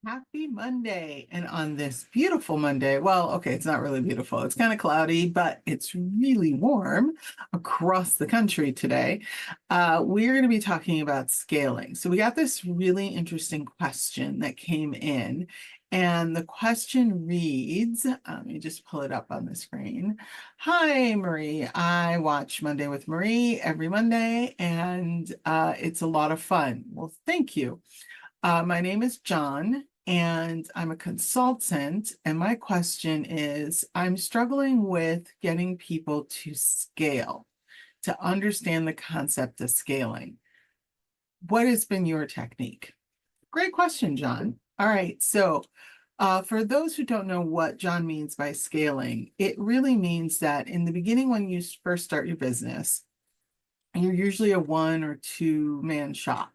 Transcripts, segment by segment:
Happy Monday. And on this beautiful Monday, well, okay, it's not really beautiful. It's kind of cloudy, but it's really warm across the country today. We're going to be talking about scaling. So we got this really interesting question that came in. And the question reads, let me just pull it up on the screen. Hi, Marie. I watch Monday with Marie every Monday, and it's a lot of fun. Well, thank you. My name is John, and I'm a consultant. And my question is, I'm struggling with getting people to scale, to understand the concept of scaling. What has been your technique? Great question, John. All right, so for those who don't know what John means by scaling, it really means that in the beginning, when you first start your business, you're usually a one or two man shop.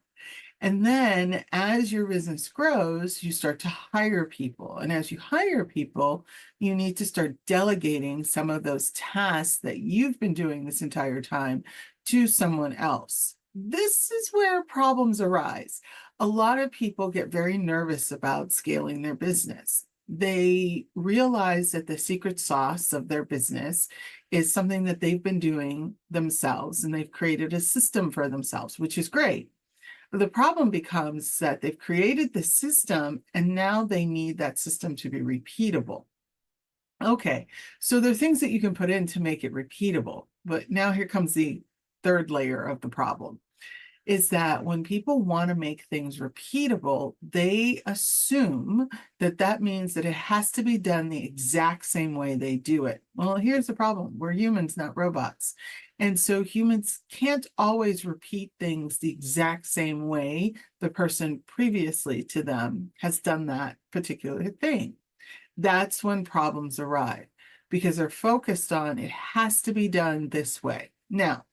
And then as your business grows, you start to hire people. And as you hire people, you need to start delegating some of those tasks that you've been doing this entire time to someone else. This is where problems arise. A lot of people get very nervous about scaling their business. They realize that the secret sauce of their business is something that they've been doing themselves, and they've created a system for themselves, which is great. But the problem becomes that they've created the system and now they need that system to be repeatable. Okay, so there are things that you can put in to make it repeatable. But now here comes the third layer of the problem is that when people want to make things repeatable, they assume that that means that it has to be done the exact same way they do it. Well, here's the problem. We're humans, not robots. And so humans can't always repeat things the exact same way the person previously to them has done that particular thing. That's when problems arrive because they're focused on it has to be done this way. Now,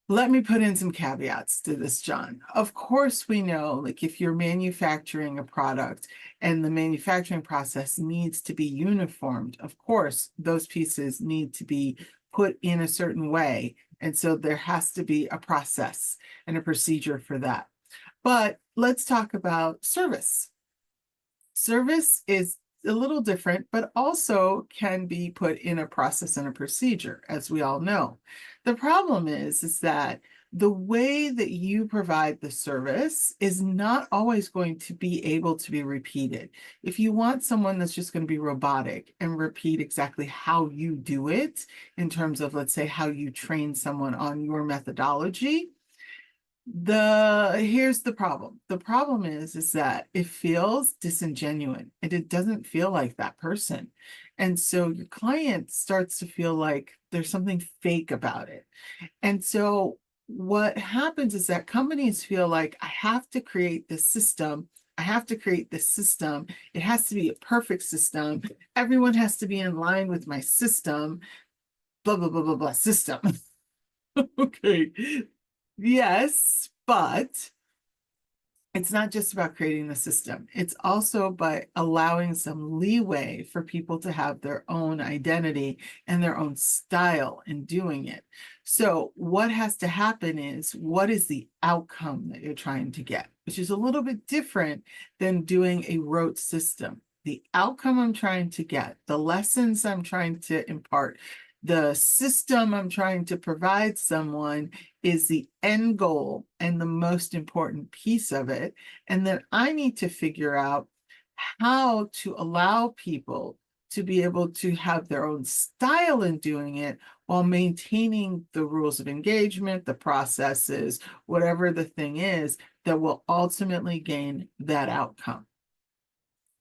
let me put in some caveats to this, John. Of course, we know, like if you're manufacturing a product and the manufacturing process needs to be uniformed, of course, those pieces need to be put in a certain way. And so there has to be a process and a procedure for that. But let's talk about service. Service is a little different, but also can be put in a process and a procedure, as we all know. The problem is that the way that you provide the service is not always going to be able to be repeated. If you want someone that's just going to be robotic and repeat exactly how you do it, in terms of, let's say, how you train someone on your methodology, here's the problem. The problem is that it feels disingenuous and it doesn't feel like that person. And so your client starts to feel like there's something fake about it. And so what happens is that companies feel like I have to create this system. I have to create this system. It has to be a perfect system. Everyone has to be in line with my system, blah, blah, blah, blah, blah, system. Okay. Yes, but it's not just about creating the system. It's also by allowing some leeway for people to have their own identity and their own style in doing it. So, what has to happen is what is the outcome that you're trying to get, which is a little bit different than doing a rote system. The outcome I'm trying to get, the lessons I'm trying to impart, the system I'm trying to provide someone is the end goal and the most important piece of it. And then I need to figure out how to allow people to be able to have their own style in doing it while maintaining the rules of engagement, the processes, whatever the thing is that will ultimately gain that outcome.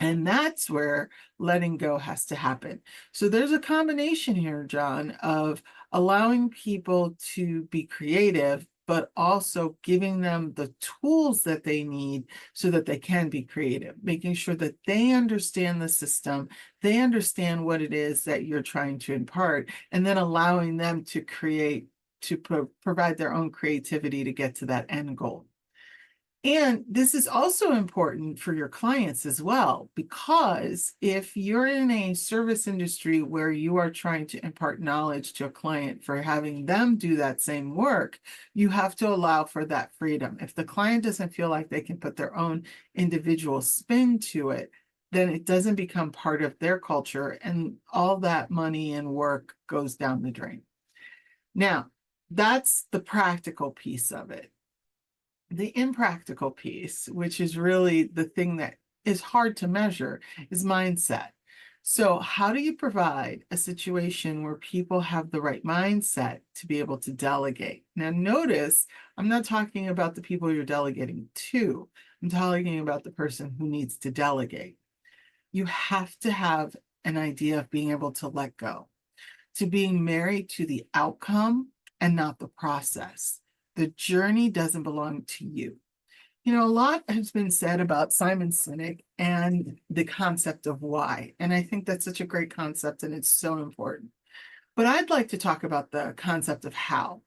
And that's where letting go has to happen. So there's a combination here, John, of allowing people to be creative, but also giving them the tools that they need so that they can be creative, making sure that they understand the system, they understand what it is that you're trying to impart, and then allowing them to create, to provide their own creativity to get to that end goal. And this is also important for your clients as well, because if you're in a service industry where you are trying to impart knowledge to a client for having them do that same work, you have to allow for that freedom. If the client doesn't feel like they can put their own individual spin to it, then it doesn't become part of their culture, and all that money and work goes down the drain. Now, that's the practical piece of it. The impractical piece, which is really the thing that is hard to measure, is mindset. So, how do you provide a situation where people have the right mindset to be able to delegate? Now, notice I'm not talking about the people you're delegating to, I'm talking about the person who needs to delegate. You have to have an idea of being able to let go, to being married to the outcome and not the process. The journey doesn't belong to you. You know, a lot has been said about Simon Sinek and the concept of why. And I think that's such a great concept and it's so important. But I'd like to talk about the concept of how,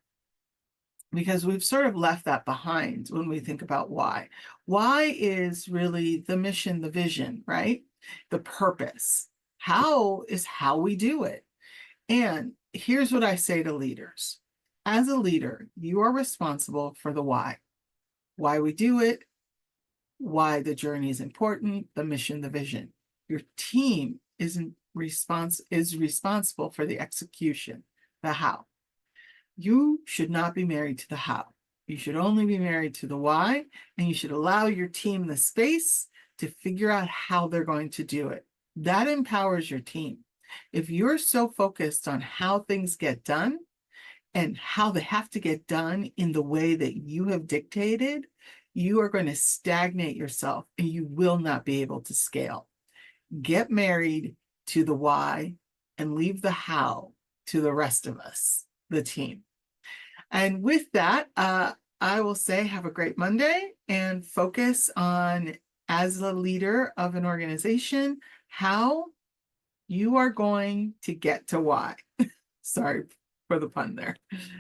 because we've sort of left that behind when we think about why. Why is really the mission, the vision, right? The purpose. How is how we do it. And here's what I say to leaders. As a leader, you are responsible for the why we do it, why the journey is important, the mission, the vision. Your team is responsible for the execution, the how. You should not be married to the how. You should only be married to the why, and you should allow your team the space to figure out how they're going to do it. That empowers your team. If you're so focused on how things get done and how they have to get done in the way that you have dictated, you are going to stagnate yourself and you will not be able to scale. Get married to the why and leave the how to the rest of us, the team. And with that, I will say have a great Monday and focus on, as a leader of an organization, how you are going to get to why. Sorry for the pun there.